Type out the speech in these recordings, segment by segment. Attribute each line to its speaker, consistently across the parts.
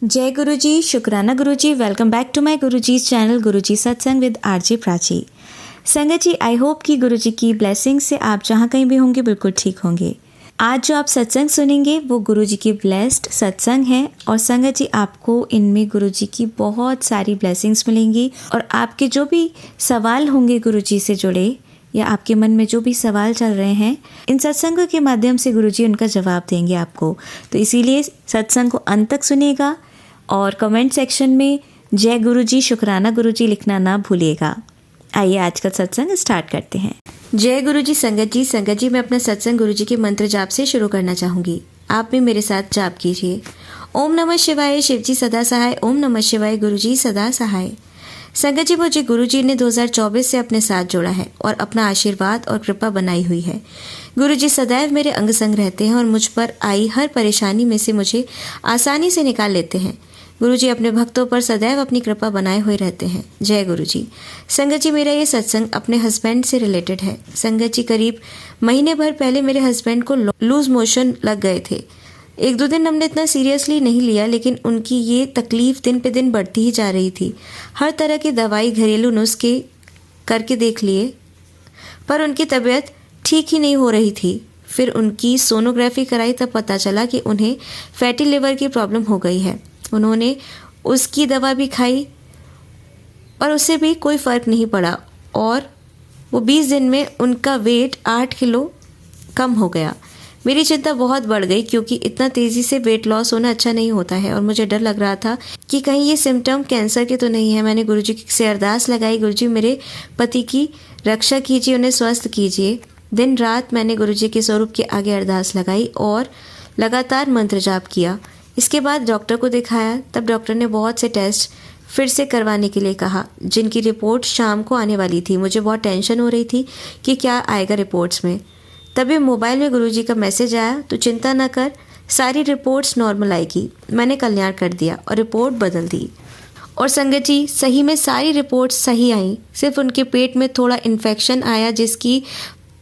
Speaker 1: जय गुरु जी, शुक्राना गुरु जी। Welcome back to my Guru ji channel गुरु जी सत्संग विद आरजे प्राची। संगत जी, आई होप कि गुरु जी की ब्लेसिंग से आप जहाँ कहीं भी होंगे बिल्कुल ठीक होंगे। आज जो आप सत्संग सुनेंगे वो गुरु जी की ब्लेस्ड सत्संग है और संगत जी आपको इनमें गुरु जी की बहुत सारी ब्लेसिंग्स मिलेंगी और आपके जो भी सवाल होंगे गुरु जी से जुड़े या आपके मन में जो भी सवाल चल रहे हैं, इन सत्संगों के माध्यम से गुरुजी उनका जवाब देंगे आपको। तो इसीलिए सत्संग को अंत तक सुनिएगा और कमेंट सेक्शन में जय गुरुजी, शुक्राना गुरुजी लिखना ना भूलिएगा। आइए आज का सत्संग स्टार्ट करते हैं। जय गुरुजी। संगत जी मैं अपना सत्संग गुरुजी के मंत्र जाप से शुरू करना चाहूँगी। आप भी मेरे साथ जाप कीजिए। ओम नमः शिवाय, शिवजी सदा सहाय। ओम नमः शिवाय, गुरुजी सदा सहाय। संगत जी, मुझे गुरुजी ने 2024 से अपने साथ जोड़ा है और अपना आशीर्वाद और कृपा बनाई हुई है। गुरुजी सदैव मेरे अंग संग रहते हैं और मुझ पर आई हर परेशानी में से मुझे आसानी से निकाल लेते हैं। गुरुजी अपने भक्तों पर सदैव अपनी कृपा बनाए हुए रहते हैं। जय गुरुजी। संगत जी, मेरा ये सत्संग अपने हस्बैंड से रिलेटेड है। संगत जी, करीब महीने भर पहले मेरे हस्बैंड को लूज मोशन लग गए थे। एक दो दिन हमने इतना सीरियसली नहीं लिया, लेकिन उनकी ये तकलीफ दिन पे दिन बढ़ती ही जा रही थी। हर तरह की दवाई, घरेलू नुस्खे करके देख लिए पर उनकी तबीयत ठीक ही नहीं हो रही थी। फिर उनकी सोनोग्राफी कराई, तब पता चला कि उन्हें फैटी लिवर की प्रॉब्लम हो गई है। उन्होंने उसकी दवा भी खाई और उससे भी कोई फ़र्क नहीं पड़ा और वो 20 दिन में उनका वेट 8 किलो कम हो गया। मेरी चिंता बहुत बढ़ गई क्योंकि इतना तेज़ी से वेट लॉस होना अच्छा नहीं होता है और मुझे डर लग रहा था कि कहीं ये सिम्टम कैंसर के तो नहीं है। मैंने गुरुजी से अरदास लगाई, गुरुजी मेरे पति की रक्षा कीजिए, उन्हें स्वस्थ कीजिए। दिन रात मैंने गुरुजी के स्वरूप के आगे अरदास लगाई और लगातार मंत्र जाप किया। इसके बाद डॉक्टर को दिखाया, तब डॉक्टर ने बहुत से टेस्ट फिर से करवाने के लिए कहा, जिनकी रिपोर्ट शाम को आने वाली थी। मुझे बहुत टेंशन हो रही थी कि क्या आएगा रिपोर्ट्स में। तभी मोबाइल में गुरुजी का मैसेज आया, तो चिंता न कर, सारी रिपोर्ट्स नॉर्मल आएगी। मैंने कल्याण कर दिया और रिपोर्ट बदल दी और संगत जी सही में सारी रिपोर्ट्स सही आई। सिर्फ उनके पेट में थोड़ा इन्फेक्शन आया जिसकी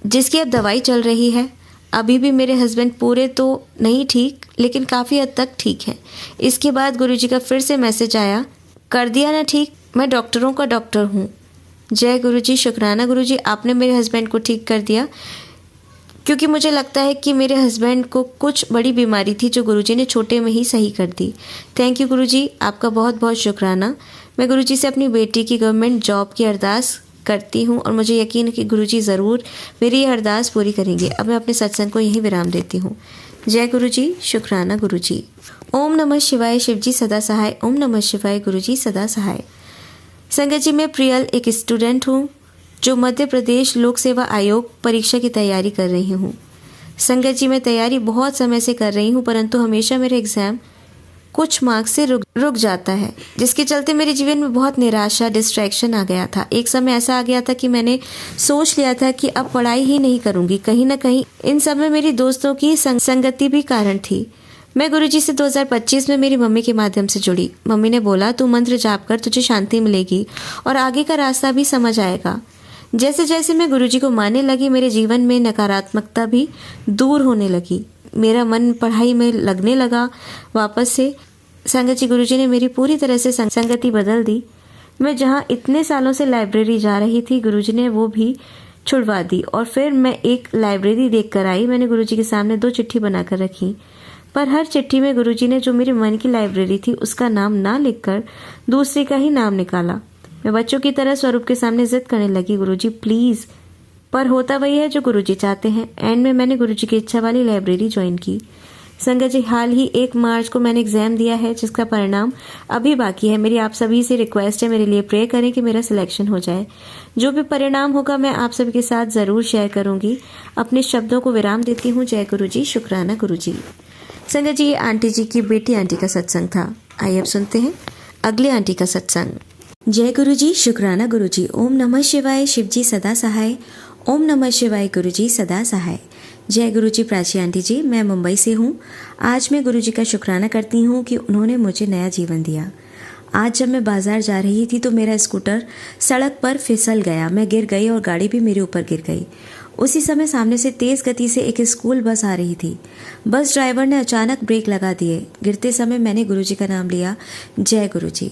Speaker 1: अब दवाई चल रही है। अभी भी मेरे हस्बैंड पूरे तो नहीं ठीक, लेकिन काफ़ी हद तक ठीक है। इसके बाद गुरुजी का फिर से मैसेज आया, कर दिया ना ठीक, मैं डॉक्टरों का डॉक्टर हूँ। जय गुरुजी, शुक्राना गुरुजी, आपने मेरे हस्बैंड को ठीक कर दिया क्योंकि मुझे लगता है कि मेरे हस्बैंड को कुछ बड़ी बीमारी थी जो गुरुजी ने छोटे में ही सही कर दी। थैंक यू गुरुजी, आपका बहुत बहुत शुक्राना। मैं गुरुजी से अपनी बेटी की गवर्नमेंट जॉब की अरदास करती हूँ और मुझे यकीन है कि गुरुजी ज़रूर मेरी यह अरदास पूरी करेंगे। अब मैं अपने सत्संग को यहीं विराम देती हूँ। जय गुरुजी, शुक्राना गुरुजी। ओम नमः शिवाय, शिवजी सदा सहाय। ओम नमः शिवाय, गुरुजी सदा सहाय। संगत जी, मैं प्रियल एक स्टूडेंट हूँ जो मध्य प्रदेश लोक सेवा आयोग परीक्षा की तैयारी कर रही हूँ। संगत जी, मैं तैयारी बहुत समय से कर रही हूँ, परंतु हमेशा मेरे एग्ज़ाम कुछ मार्क्स से रुक जाता है, जिसके चलते मेरे जीवन में बहुत निराशा, डिस्ट्रैक्शन आ गया था। एक समय ऐसा आ गया था कि मैंने सोच लिया था कि अब पढ़ाई ही नहीं करूँगी। कहीं ना कहीं इन सब में मेरी दोस्तों की संगति भी कारण थी। मैं गुरुजी से 2025 में मेरी मम्मी के माध्यम से जुड़ी। मम्मी ने बोला, तू मंत्र जाप कर, तुझे शांति मिलेगी और आगे का रास्ता भी समझ आएगा। जैसे जैसे मैं गुरुजी को मानने लगी, मेरे जीवन में नकारात्मकता भी दूर होने लगी। मेरा मन पढ़ाई में लगने लगा वापस से। संगत जी, गुरुजी ने मेरी पूरी तरह से संगति बदल दी। मैं जहाँ इतने सालों से लाइब्रेरी जा रही थी, गुरुजी ने वो भी छुड़वा दी और फिर मैं एक लाइब्रेरी देख कर आई। मैंने गुरुजी के सामने 2 चिट्ठी बनाकर रखी, पर हर चिट्ठी में गुरुजी ने जो मेरे मन की लाइब्रेरी थी उसका नाम ना लिखकर दूसरे का ही नाम निकाला। मैं बच्चों की तरह स्वरूप के सामने जिद करने लगी, गुरुजी प्लीज़। पर होता वही है जो गुरुजी चाहते हैं। एंड में मैंने गुरुजी की इच्छा वाली लाइब्रेरी ज्वाइन की। संगत जी, हाल ही 1 मार्च को मैंने एग्ज़ाम दिया है, जिसका परिणाम अभी बाकी है। मेरी आप सभी से रिक्वेस्ट है, मेरे लिए प्रे करें कि मेरा सिलेक्शन हो जाए। जो भी परिणाम होगा मैं आप सभी के साथ ज़रूर शेयर करूँगी। अपने शब्दों को विराम देती हूँ। जय गुरुजी, शुक्राना गुरुजी। संगत जी, ये आंटी जी की बेटी आंटी का सत्संग था। आइए अब सुनते हैं अगले आंटी का सत्संग। जय गुरुजी, शुक्राना गुरुजी। ओम नमः शिवाय, शिवजी सदा सहाय। ओम नमः शिवाय, गुरुजी सदा सहाय। जय गुरुजी प्राची आंटी जी, मैं मुंबई से हूँ। आज मैं गुरुजी का शुक्राना करती हूँ कि उन्होंने मुझे नया जीवन दिया। आज जब मैं बाजार जा रही थी तो मेरा स्कूटर सड़क पर फिसल गया। मैं गिर गई और गाड़ी भी मेरे ऊपर गिर गई। उसी समय सामने से तेज गति से एक स्कूल बस आ रही थी। बस ड्राइवर ने अचानक ब्रेक लगा दिए। गिरते समय मैंने गुरुजी का नाम लिया, जय गुरुजी।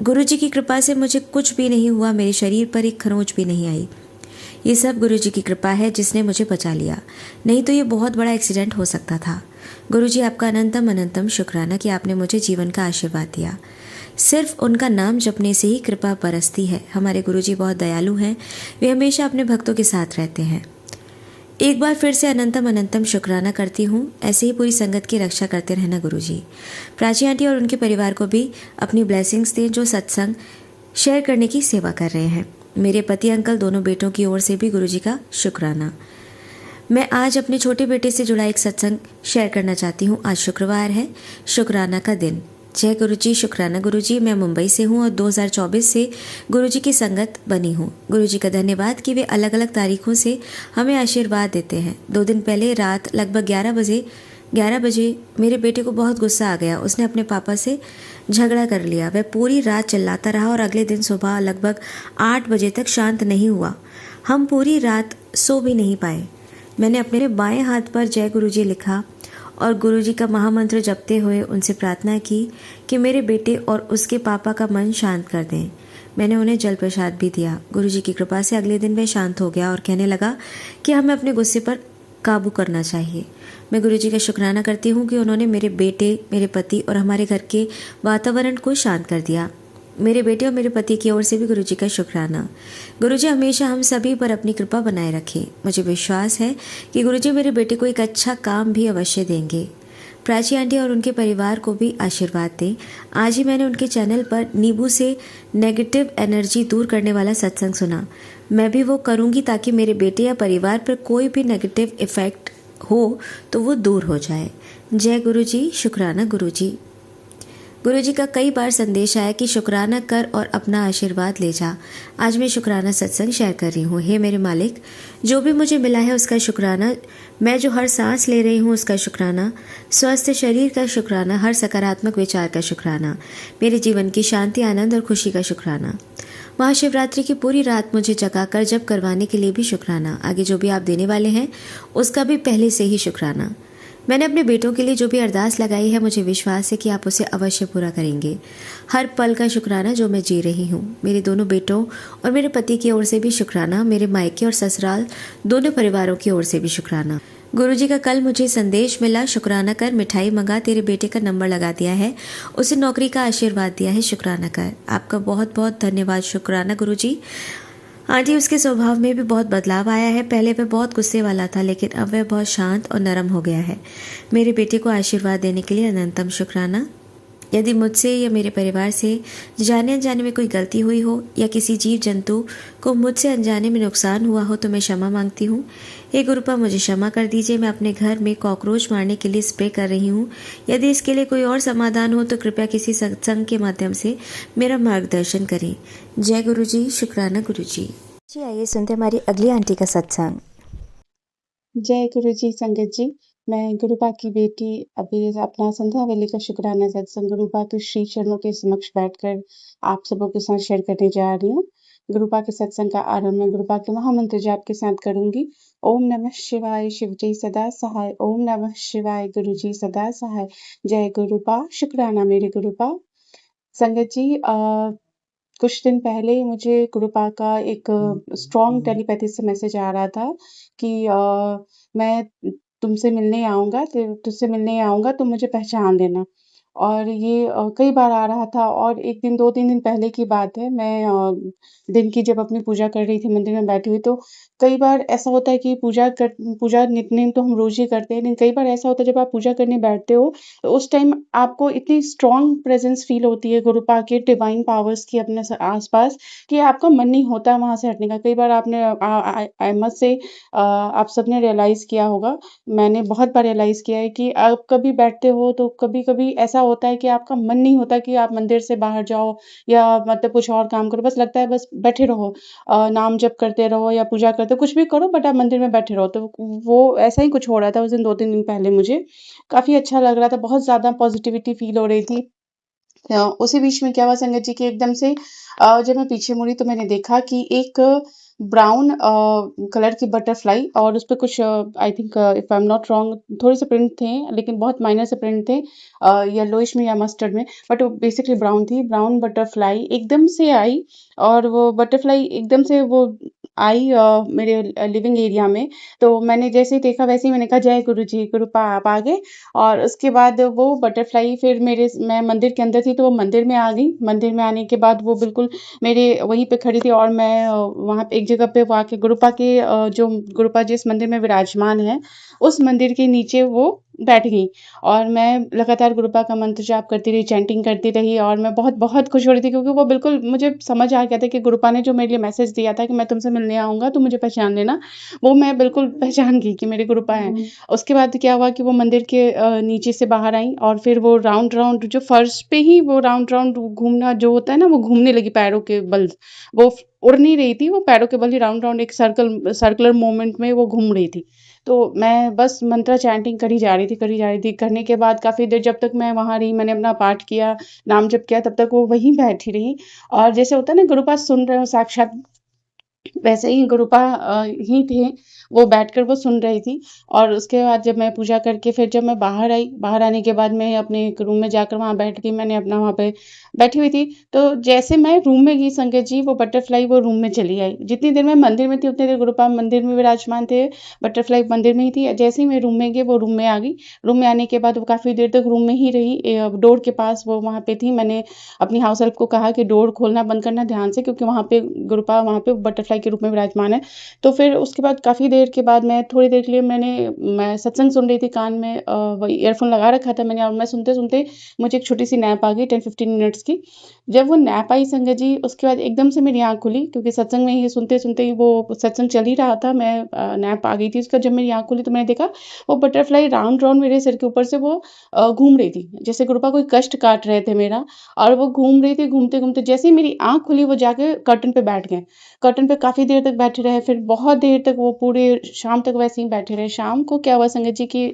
Speaker 1: गुरुजी की कृपा से मुझे कुछ भी नहीं हुआ, मेरे शरीर पर एक खरोंच भी नहीं आई। ये सब गुरुजी की कृपा है जिसने मुझे बचा लिया, नहीं तो ये बहुत बड़ा एक्सीडेंट हो सकता था। गुरुजी, आपका अनंतम अनंतम शुक्राना कि आपने मुझे जीवन का आशीर्वाद दिया। सिर्फ उनका नाम जपने से ही कृपा बरसती है। हमारे गुरुजी बहुत दयालु हैं, वे हमेशा अपने भक्तों के साथ रहते हैं। एक बार फिर से अनंतम अनंतम शुक्राना करती हूँ। ऐसे ही पूरी संगत की रक्षा करते रहना गुरुजी। प्राची आंटी और उनके परिवार को भी अपनी ब्लेसिंग्स दें जो सत्संग शेयर करने की सेवा कर रहे हैं। मेरे पति अंकल, दोनों बेटों की ओर से भी गुरुजी का शुक्राना। मैं आज अपने छोटे बेटे से जुड़ा एक सत्संग शेयर करना चाहती हूँ। आज शुक्रवार है, शुक्राना का दिन। जय गुरुजी, शुक्राना गुरुजी। मैं मुंबई से हूँ और 2024 से गुरुजी की संगत बनी हूँ। गुरुजी का धन्यवाद कि वे अलग अलग तारीखों से हमें आशीर्वाद देते हैं। 2 दिन पहले रात लगभग 11 बजे मेरे बेटे को बहुत गुस्सा आ गया। उसने अपने पापा से झगड़ा कर लिया। वह पूरी रात चिल्लाता रहा और अगले दिन सुबह लगभग 8 बजे तक शांत नहीं हुआ। हम पूरी रात सो भी नहीं पाए। मैंने अपने बाएं हाथ पर जय गुरुजी लिखा और गुरुजी का महामंत्र जपते हुए उनसे प्रार्थना की कि मेरे बेटे और उसके पापा का मन शांत कर दें। मैंने उन्हें जल प्रसाद भी दिया। गुरुजी की कृपा से अगले दिन वह शांत हो गया और कहने लगा कि हमें अपने गुस्से पर काबू करना चाहिए। मैं गुरुजी का शुक्राना करती हूँ कि उन्होंने मेरे बेटे, मेरे पति और हमारे घर के वातावरण को शांत कर दिया। मेरे बेटे और मेरे पति की ओर से भी गुरुजी का शुक्राना। गुरुजी हमेशा हम सभी पर अपनी कृपा बनाए रखें। मुझे विश्वास है कि गुरुजी मेरे बेटे को एक अच्छा काम भी अवश्य देंगे। प्राची आंटी और उनके परिवार को भी आशीर्वाद दें। आज ही मैंने उनके चैनल पर नींबू से नेगेटिव एनर्जी दूर करने वाला सत्संग सुना। मैं भी वो करूँगी ताकि मेरे बेटे या परिवार पर कोई भी नेगेटिव इफेक्ट हो तो वो दूर हो जाए। जय गुरुजी, शुक्राना गुरुजी। गुरुजी का कई बार संदेश आया कि शुक्राना कर और अपना आशीर्वाद ले जा। आज मैं शुक्राना सत्संग शेयर कर रही हूँ। हे मेरे मालिक, जो भी मुझे मिला है उसका शुक्राना। मैं जो हर सांस ले रही हूँ उसका शुक्राना। स्वस्थ शरीर का शुक्राना। हर सकारात्मक विचार का शुक्राना। मेरे जीवन की शांति, आनंद और खुशी का शुक्राना। महाशिवरात्रि की पूरी रात मुझे जगाकर जप करवाने के लिए भी शुक्राना। आगे जो भी आप देने वाले हैं उसका भी पहले से ही शुक्राना। मैंने अपने बेटों के लिए जो भी अरदास लगाई है, मुझे विश्वास है कि आप उसे अवश्य पूरा करेंगे। हर पल का शुक्राना जो मैं जी रही हूँ। मेरे दोनों बेटों और मेरे पति की ओर से भी शुक्राना। मेरे मायके और ससुराल दोनों परिवारों की ओर से भी शुक्राना। गुरुजी का कल मुझे संदेश मिला, शुक्राना कर, मिठाई मंगा, तेरे बेटे का नंबर लगा दिया है, उसे नौकरी का आशीर्वाद दिया है, शुक्राना कर। आपका बहुत बहुत धन्यवाद, शुक्राना गुरुजी। आंटी, उसके स्वभाव में भी बहुत बदलाव आया है। पहले वह बहुत गुस्से वाला था लेकिन अब वह बहुत शांत और नरम हो गया है। मेरे बेटे को आशीर्वाद देने के लिए अनंतम शुक्राना। यदि मुझसे या मेरे परिवार से जाने अनजाने में कोई गलती हुई हो या किसी जीव जंतु को मुझसे अनजाने में नुकसान हुआ हो तो मैं क्षमा मांगती हूँ। हे गुरुपा, मुझे क्षमा कर दीजिए। मैं अपने घर में कॉकरोच मारने के लिए स्प्रे कर रही हूँ। यदि इसके लिए कोई और समाधान हो तो कृपया किसी सत्संग के माध्यम से मेरा मार्गदर्शन करें। जय गुरुजी, शुक्राना गुरुजी। जी आइए सुनते हमारी अगली आंटी का सत्संग।
Speaker 2: जय गुरु जी। संगत जी, मैं गुरुपा की बेटी अभी अपना संध्या वेले का शुक्राना सत्संग गुरुपा के श्री चरणों के समक्ष बैठकर आप सबों के साथ शेयर करने जा रही हूँ। गुरुपा के सत्संग का आरंभ मैं गुरुपा के महामंत्र जाप के साथ करूंगी। ओम नमः शिवाय, शिव जी सदा सहाय। ओम नमः शिवाय, गुरु जी सदा सहाय। जय गुरुपा, शुक्राना मेरे गुरुपा। संगत जी, कुछ दिन पहले मुझे गुरुपा का एक स्ट्रॉन्ग टेलीपैथी से मैसेज आ रहा था कि मैं तुझसे मिलने आऊँगा तो मुझे पहचान लेना। और ये कई बार आ रहा था और 1 दिन 2-3 दिन पहले की बात है। मैं दिन की जब अपनी पूजा कर रही थी मंदिर में बैठी हुई, तो कई बार ऐसा होता है कि पूजा नित्य-नेम तो हम रोज़ ही करते हैं, लेकिन कई बार ऐसा होता है जब आप पूजा करने बैठते हो, तो उस टाइम आपको इतनी स्ट्रॉन्ग प्रेज़ेंस फ़ील होती है गुरुपा के डिवाइन पावर्स की अपने आस-पास, कि आपका मन नहीं होता वहाँ से हटने का। कई बार आपने आई मस्ट से आप सबने रियलाइज़ किया होगा, मैंने बहुत बार रियलाइज़ किया है कि आप कभी बैठते हो तो कभी-कभी ऐसा होता है कि आपका मन नहीं होता कि आप मंदिर से बाहर जाओ या मतलब कुछ और काम करो, बस लगता है बस बैठे रहो, नाम जप करते रहो या पूजा करते हो, कुछ भी करो बट आप मंदिर में बैठे रहो। तो वो ऐसा ही कुछ हो रहा था उस दिन 2-3 दिन पहले मुझे। काफ़ी अच्छा लग रहा था, बहुत ज़्यादा पॉज़िटिविटी फ़ील हो रही थी। उसी बीच में क्या हुआ संगत जी कि एकदम से जब मैं पीछे मुड़ी तो मैंने देखा कि एक ब्राउन कलर की बटरफ्लाई और उसपे कुछ I think if I am not wrong थोड़े से प्रिंट थे, लेकिन बहुत माइनर से प्रिंट थे येलोइश में या मस्टर्ड में, बट वो बेसिकली ब्राउन थी। ब्राउन बटरफ्लाई एकदम से आई और वो बटरफ्लाई एकदम से वो आई मेरे लिविंग एरिया में। तो मैंने जैसे ही देखा वैसे ही मैंने कहा जय गुरु जी, कृपा आप आ गए। और उसके बाद वो बटरफ्लाई फिर मैं मंदिर के अंदर थी तो वो मंदिर में आ गई। मंदिर में आने के बाद वो बिल्कुल मेरे वहीं पे खड़ी थी और मैं वहाँ पे एक जगह पे वो आके गुरुपा के जो गुरुपा जिस मंदिर में विराजमान है, उस मंदिर के नीचे वो बैठ गई। और मैं लगातार गुरुपा का मंत्र जाप करती रही, चैंटिंग करती रही और मैं बहुत-बहुत खुश हो रही थी क्योंकि वो बिल्कुल मुझे समझ आ गया था कि गुरुपा ने जो मेरे लिए मैसेज दिया था कि मैं तुमसे मिलने आऊँगा, तो मुझे पहचान लेना, वो मैं बिल्कुल पहचान गई कि मेरे गुरुपा हैं। उसके बाद क्या हुआ कि वो मंदिर के नीचे से बाहर आई और फिर वो राउंड-राउंड जो फर्श पे ही वो राउंड-राउंड घूमना जो होता है ना, वो घूमने लगी पैरों के बल। वो उड़ नहीं रही थी, वो पैरों के बल ही राउंड-राउंड एक सर्कुलर मूवमेंट में वो घूम रही थी। तो मैं बस मंत्र चैंटिंग करी जा रही थी, करी जा रही थी। करने के बाद काफ़ी देर जब तक मैं वहाँ रही, मैंने अपना पाठ किया, नाम जप किया, तब तक वो वहीं बैठी रही। और जैसे होता है ना गुरु पास सुन रहे हो साक्षात, वैसे ही गुरुपा ही थे, वो बैठकर वो सुन रही थी। और उसके बाद जब मैं पूजा करके फिर जब मैं बाहर आई, बाहर आने के बाद मैं अपने एक रूम में जाकर वहाँ बैठ गई, मैंने अपना वहाँ पे बैठी हुई थी। तो जैसे मैं रूम में गई संगत जी, वो बटरफ्लाई वो रूम में चली आई। जितनी देर मैं मंदिर में थी, उतनी देर गुरुपा मंदिर में विराजमान थे, बटरफ्लाई मंदिर में ही थी। जैसे ही मैं रूम में गई, वो रूम में आ गई। रूम में आने के बाद वो काफ़ी देर तक रूम में ही रही, डोर के पास वो वहाँ पे थी। मैंने अपनी हाउस हेल्प को कहा कि डोर खोलना बंद करना ध्यान से, क्योंकि वहाँ पे गुरुपा वहाँ पे बटरफ्लाई के रूप में विराजमान है। तो फिर उसके बाद काफ़ी देर के बाद मैं थोड़ी देर के लिए मैं सत्संग सुन रही थी कान में, वही ईयरफ़ोन लगा रखा था मैंने और मैं सुनते-सुनते मुझे एक छोटी-सी नैप आ गई 10-15 मिनट्स की। जब वो नैप आई संगत जी, उसके बाद एकदम से मेरी आँख खुली क्योंकि सत्संग में ही सुनते-सुनते ही वो सत्संग चल ही रहा था, मैं नैप आ गई थी। उसका जब मेरी आँख खुली तो मैंने देखा वो बटरफ्लाई राउंड-राउंड मेरे सिर के ऊपर से वो घूम रही थी। जैसे गुरुपा कोई कष्ट काट रहे थे मेरा और वो घूम रही थी, घूमते-घूमते जैसे ही मेरी आँख खुली वो जाके कर्टन पे बैठ गए। कर्टन पे काफ़ी देर तक बैठे रहे, फिर बहुत देर तक वो पूरे शाम तक वैसे ही बैठे रहे। शाम को क्या हुआ संगत जी कि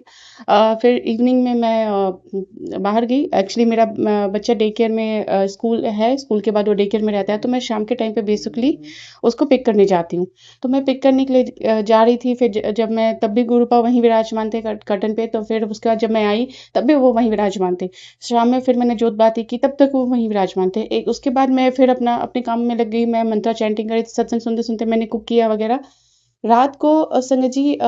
Speaker 2: फिर इवनिंग में मैं बाहर गई। एक्चुअली मेरा बच्चा डे केयर में स्कूल है, स्कूल के बाद वो डे केयर में रहता है, तो मैं शाम के टाइम पे बेसिकली उसको पिक करने जाती हूँ। तो मैं पिक करने के लिए जा रही थी, फिर जब मैं तब भी गुरुपा वहीं विराजमान थे कर्टन पे, तो फिर उसके बाद जब मैं आई, तब भी वो वहीं विराजमान थे। शाम में फिर मैंने जोत बाती की, तब तक वो वहीं विराजमान थे। एक उसके बाद मैं फिर अपने काम में लग गई, मैं मंत्रा चैंटिंग कर रही थी, सत्संग सुनते-सुनते मैंने कुक किया वगैरह। रात को संगत जी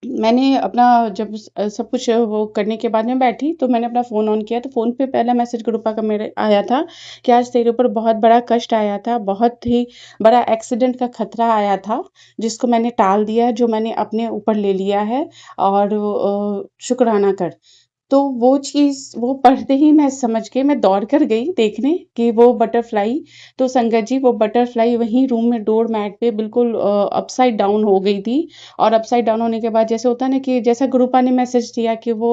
Speaker 2: मैंने अपना जब सब कुछ वो करने के बाद मैं बैठी, तो मैंने अपना फ़ोन ऑन किया, तो फ़ोन पे पहला मैसेज गुरुपा का मेरे आया था कि आज तेरे ऊपर बहुत बड़ा कष्ट आया था, बहुत ही बड़ा एक्सीडेंट का खतरा आया था, जिसको मैंने टाल दिया है, जो मैंने अपने ऊपर ले लिया है और शुक्राना कर। तो वो चीज़ वो पढ़ते ही मैं समझ गई, मैं दौड़ कर गई देखने कि वो बटरफ्लाई, तो संगत जी वो बटरफ्लाई वहीं रूम में डोर मैट पे बिल्कुल अपसाइड डाउन हो गई थी। और अपसाइड डाउन होने के बाद जैसे होता है ना कि जैसा गुरुपा ने मैसेज दिया कि वो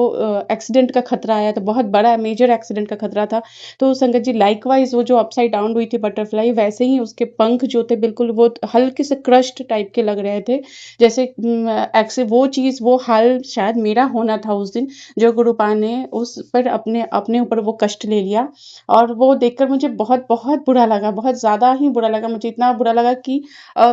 Speaker 2: एक्सीडेंट का खतरा आया था, बहुत बड़ा मेजर एक्सीडेंट का खतरा था। तो संगत जी लाइकवाइज़ वो जो अपसाइड डाउन हुई थी बटरफ्लाई, वैसे ही उसके पंख जो थे बिल्कुल वो हल्के से क्रश्ड टाइप के लग रहे थे। जैसे वो चीज़ वो हाल शायद मेरा होना था उस दिन, जो गुरुपा ने उस पर अपने अपने ऊपर वो कष्ट ले लिया। और वो देखकर मुझे बहुत-बहुत बुरा लगा, बहुत ज़्यादा ही बुरा लगा। मुझे इतना बुरा लगा कि अ,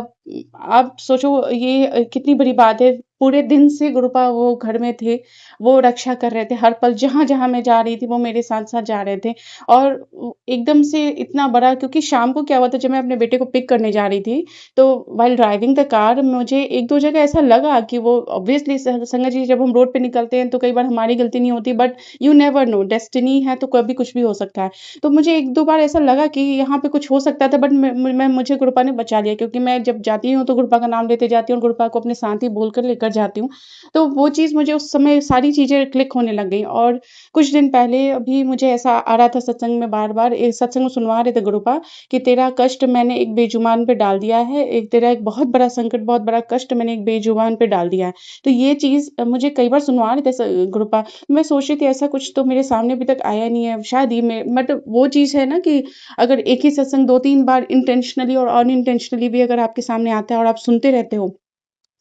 Speaker 2: आप सोचो ये कितनी बड़ी बात है। पूरे दिन से गुरुपा वो घर में थे, वो रक्षा कर रहे थे हर पल, जहाँ-जहाँ मैं जा रही थी वो मेरे साथ-साथ जा रहे थे। और एकदम से इतना बड़ा, क्योंकि शाम को क्या हुआ था जब मैं अपने बेटे को पिक करने जा रही थी, तो व्हाइल ड्राइविंग द कार मुझे 1-2 जगह ऐसा लगा कि वो ऑब्वियसली संगत जी जब हम रोड पे निकलते हैं तो कई बार हमारी गलती नहीं होती, but you never know, destiny है तो कभी कुछ भी हो सकता है। तो मुझे 1-2 बार ऐसा लगा कि यहाँ पे कुछ हो सकता था, बट मैं मुझे गुरुपा ने बचा लिया, क्योंकि मैं जब जाती हूँ तो गुरुपा का नाम लेते जाती हूँ और गुरुपा को अपने साथ ही बोलकर लेकर जाती हूँ। तो वो चीज़ मुझे उस समय सारी चीज़ें क्लिक होने लग गई। और कुछ दिन पहले अभी मुझे ऐसा आ रहा था सत्संग में बार-बार, सत्संग में सुनवा रहे थे गुरुपा कि तेरा कष्ट मैंने एक बेजुबान पे डाल दिया है, एक तेरा एक बहुत बड़ा संकट, बहुत बड़ा कष्ट मैंने एक बेजुबान पे डाल दिया है। तो ये चीज़ मुझे कई बार सुनवा रहे थे गुरुपा। मैं सोच रही थी ऐसा कुछ तो मेरे सामने अभी तक आया नहीं है। शायद ये मैं मतलब वो चीज़ है ना कि अगर एक ही सत्संग 2-3 बार इंटेंशनली और अनइंटेंशनली भी अगर आपके सामने आता है और आप सुनते रहते हो,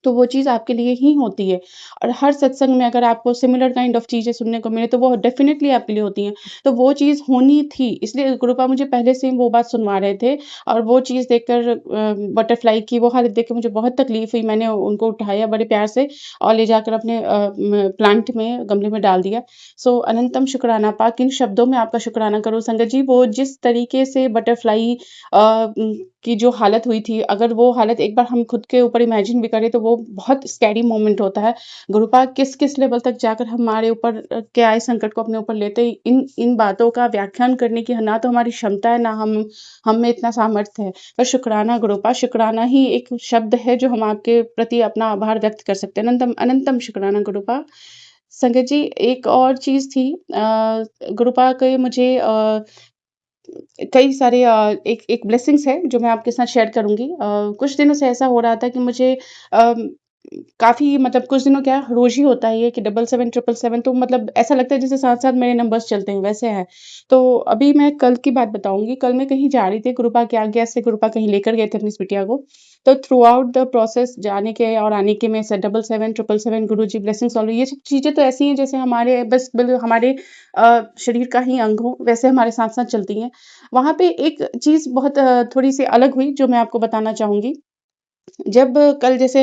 Speaker 2: तो वो चीज़ आपके लिए ही होती है। और हर सत्संग में अगर आपको सिमिलर काइंड ऑफ चीज़ें सुनने को मिले तो वो डेफ़िनिटली आपके लिए होती हैं। तो वो चीज़ होनी थी, इसलिए गुरुपा मुझे पहले से ही वो बात सुनवा रहे थे और वो चीज़ देखकर बटरफ्लाई की वो हालत देख के मुझे बहुत तकलीफ़ हुई। मैंने उनको उठाया बड़े प्यार से और ले जाकर अपने प्लांट में, गमले में डाल दिया। सो अनंतम शुक्राना पा, किन शब्दों में आपका शुक्राना करूँ संगत जी, वो जिस तरीके से बटरफ्लाई की जो हालत हुई थी, अगर वो हालत एक बार हम खुद के ऊपर इमेजिन भी करें तो वो बहुत स्कैरी मोमेंट होता है। गुरुपाद किस-किस लेवल तक जाकर हमारे ऊपर के आए संकट को अपने ऊपर लेते हैं, इन इन बातों का व्याख्यान करने की ना तो हमारी क्षमता है, ना हम में इतना सामर्थ्य है। पर शुक्राना गुरुपाद, शुक्राना ही एक शब्द है जो हम आपके प्रति अपना आभार व्यक्त कर सकते हैं। अनंतम अनंतम शुक्राना गुरुपाद। संगत जी, एक और चीज़ थी गुरुपाद के मुझे कई सारे एक एक ब्लेसिंग्स है जो मैं आपके साथ शेयर करूँगी। कुछ दिनों से ऐसा हो रहा था कि मुझे अम, काफ़ी मतलब कुछ दिनों क्या रोज़ ही होता है ये कि 77 777 तो मतलब ऐसा लगता है जैसे साथ-साथ मेरे नंबर्स चलते हैं, वैसे है। तो अभी मैं कल की बात बताऊँगी, कल मैं कहीं जा रही थी, कृपा की आज्ञा से कृपा कहीं लेकर गए थे अपनी इस बिटिया को। तो थ्रू आउट द प्रोसेस जाने के और आने के में से 77 777 गुरुजी ब्लेसिंग्स ऑल ये सब चीज़ें तो ऐसी हैं जैसे हमारे बस हमारे शरीर का ही अंग हो, वैसे हमारे साथ-साथ चलती हैं। वहाँ पे एक चीज़ बहुत थोड़ी-सी अलग हुई जो मैं आपको बताना चाहूँगी। जब कल जैसे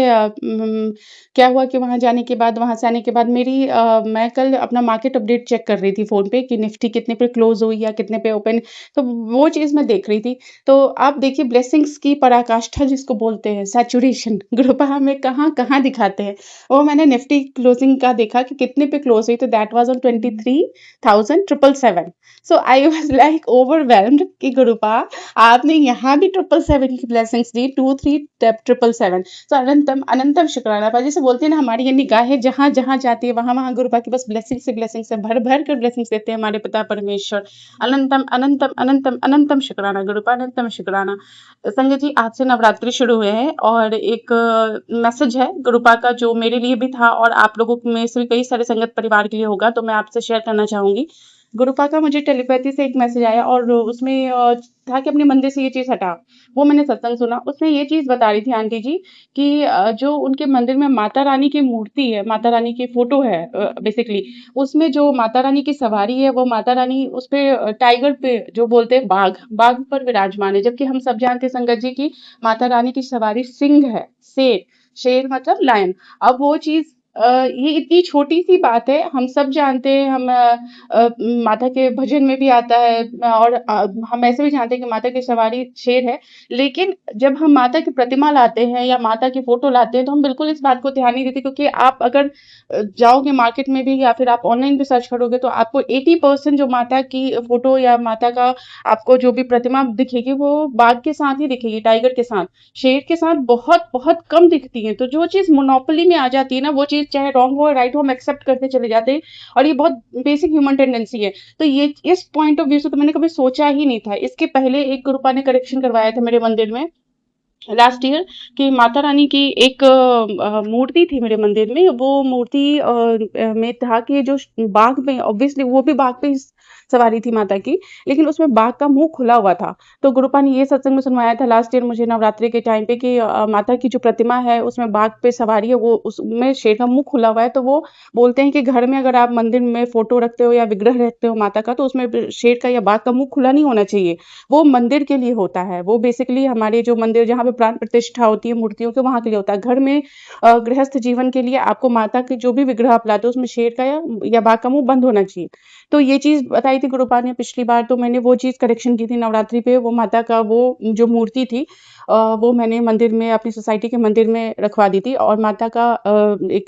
Speaker 2: क्या हुआ कि वहाँ जाने के बाद वहाँ से आने के बाद मैं कल अपना मार्केट अपडेट चेक कर रही थी फ़ोन पे कि निफ्टी कितने पे क्लोज़ हुई या कितने पे ओपन, तो वो चीज़ मैं देख रही थी। तो आप देखिए ब्लेसिंग्स की पराकाष्ठा जिसको बोलते हैं, सैचुरेशन ग्रुप हमें कहाँ-कहाँ दिखाते हैं। वो मैंने निफ्टी क्लोज़िंग का देखा कि कितने पे क्लोज़ हुई, तो that was on 23,777। So I was like overwhelmed कि गुरुपा आपने यहाँ भी 777 की ब्लेसिंग्स दी, 2-3 टेप 777। तो अनंतम अनंतम शुक्राना पा, जैसे बोलते हैं ना हमारी ये निगाहें जहाँ-जहाँ जाती है वहाँ-वहाँ गुरुपा की बस ब्लेसिंग से भर-भर कर ब्लेसिंग्स देते हैं हमारे पिता परमेश्वर। अनंतम अनंतम अनंतम अनंतम शुक्राना गुरुपा, अनंतम शुक्राना। संजय जी, आज से नवरात्रि शुरू हुए हैं और एक मैसेज है गुरुपा का जो मेरे लिए भी था और आप लोगों में से भी कई सारे संगत परिवार के लिए होगा, तो मैं आपसे शेयर करना चाहूँगी। गुरुपा का मुझे टेलीपैथी से एक मैसेज आया और उसमें था कि अपने मंदिर से ये चीज़ हटा। वो मैंने सत्संग सुना, उसमें ये चीज़ बता रही थी आंटी जी कि जो उनके मंदिर में माता रानी की मूर्ति है, माता रानी की फ़ोटो है बेसिकली, उसमें जो माता रानी की सवारी है, वो माता रानी उसपे टाइगर पे जो बोलते हैं बाघ पर विराजमान है। जबकि हम सब जानते हैं संगत जी कि माता रानी की सवारी सिंह है, शेर मतलब लायन। अब वो चीज़ ये इतनी छोटी-सी बात है, हम सब जानते हैं, माता के भजन में भी आता है और हम ऐसे भी जानते हैं कि माता की सवारी शेर है। लेकिन जब हम माता की प्रतिमा लाते हैं या माता की फ़ोटो लाते हैं, तो हम बिल्कुल इस बात को ध्यान नहीं देते क्योंकि आप अगर जाओगे मार्केट में भी या फिर आप ऑनलाइन भी सर्च करोगे तो आपको 80% जो माता की फ़ोटो या माता का आपको जो भी प्रतिमा दिखेगी, वो बाघ के साथ ही दिखेगी, टाइगर के साथ। शेर के साथ बहुत-बहुत कम दिखती हैं। तो जो चीज़ मोनोपोली में आ जाती है ना, वो चीज़ चाहे रॉन्ग हो या राइट हो, हम एक्सेप्ट करते चले जाते हैं और ये बहुत बेसिक ह्यूमन टेंडेंसी है। तो ये इस पॉइंट ऑफ व्यू से तो मैंने कभी सोचा ही नहीं था। इसके पहले एक गुरुपा ने करेक्शन करवाया था मेरे मंदिर में लास्ट ईयर कि माता रानी की एक मूर्ति थी मेरे मंदिर में। वो मूर्ति में था कि जो बाघ में ऑब्वियसली वो भी बाघ पे ही सवारी थी माता की, लेकिन उसमें बाघ का मुँह खुला हुआ था। तो गुरुपा ने ये सत्संग में सुनवाया था लास्ट ईयर मुझे नवरात्रि के टाइम पे कि माता की जो प्रतिमा है उसमें बाघ पे सवारी है, वो उसमें शेर का मुँह खुला हुआ है। तो वो बोलते हैं कि घर में अगर आप मंदिर में फ़ोटो रखते हो या विग्रह रखते हो माता का, तो उसमें शेर का या बाघ का मुँह खुला नहीं होना चाहिए। वो मंदिर के लिए होता है। वो बेसिकली हमारे जो मंदिर जहाँ पे प्राण प्रतिष्ठा होती है मूर्तियों के, वहाँ के लिए होता है। घर में गृहस्थ जीवन के लिए आपको माता के जो भी विग्रह आप लाते हो उसमें शेर का या बाघ का मुँह बंद होना चाहिए। तो ये चीज़ बताई थी गुरुपा ने पिछली बार, तो मैंने वो चीज़ करेक्शन की थी नवरात्रि पे। वो माता का वो जो मूर्ति थी वो मैंने मंदिर में अपनी सोसाइटी के मंदिर में रखवा दी थी और माता का एक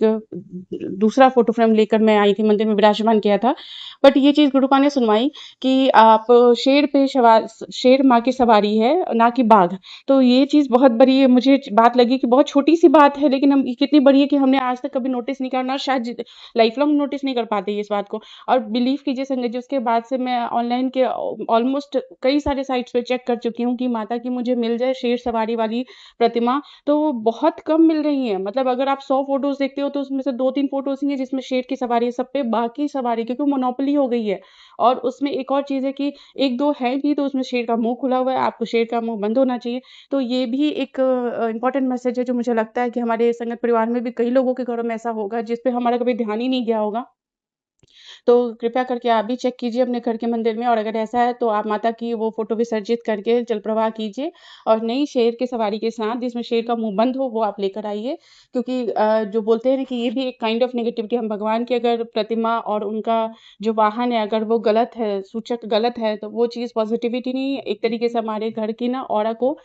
Speaker 2: दूसरा फ़ोटो फ्रेम लेकर मैं आई थी, मंदिर में विराजमान किया था। बट ये चीज़ गुरुपा ने सुनवाई कि आप शेर माँ की सवारी है, ना कि बाघ। तो ये चीज़ बहुत बड़ी मुझे बात लगी कि बहुत छोटी-सी बात है, लेकिन हम कितनी बड़ी है कि हमने आज तक कभी नोटिस नहीं करना, शायद लाइफ लॉन्ग नोटिस नहीं कर पाते इस बात को। और बिलीव कीजिए संगत जी, उसके बाद से मैं ऑनलाइन के ऑलमोस्ट कई सारे साइट्स पे चेक कर चुकी हूँ कि माता की मुझे मिल जाए शेर सवारी वाली प्रतिमा, तो बहुत कम मिल रही है। मतलब अगर आप 100 फ़ोटोज़ देखते हो तो उसमें से 2-3 फ़ोटोज़ ही हैं जिसमें शेर की सवारी है, सब पे बाघ की सवारी, क्योंकि मोनोपोली हो गई है। और उसमें एक और चीज़ है कि 1-2 है भी तो उसमें शेर का मुँह खुला हुआ है, आपको शेर का मुँह बंद होना चाहिए। तो ये भी भी एक इम्पोर्टेंट मैसेज है जो मुझे लगता है कि हमारे संगत परिवार में भी कई लोगों के घरों में ऐसा होगा जिस पे हमारा कभी ध्यान ही नहीं गया होगा। तो कृपया करके आप भी चेक कीजिए अपने घर के मंदिर में, और अगर ऐसा है तो आप माता की वो फ़ोटो विसर्जित करके जल प्रवाह कीजिए और नई शेर की सवारी के साथ जिसमें शेर का मुँह बंद हो वो आप लेकर आइए। क्योंकि जो बोलते हैं ना कि ये भी एक काइंड ऑफ नेगेटिविटी, हम भगवान की अगर प्रतिमा और उनका जो वाहन है अगर वो गलत है, सूचक गलत है, तो वो चीज़ पॉज़िटिविटी नहीं, एक तरीके से हमारे घर की ना ऑरा को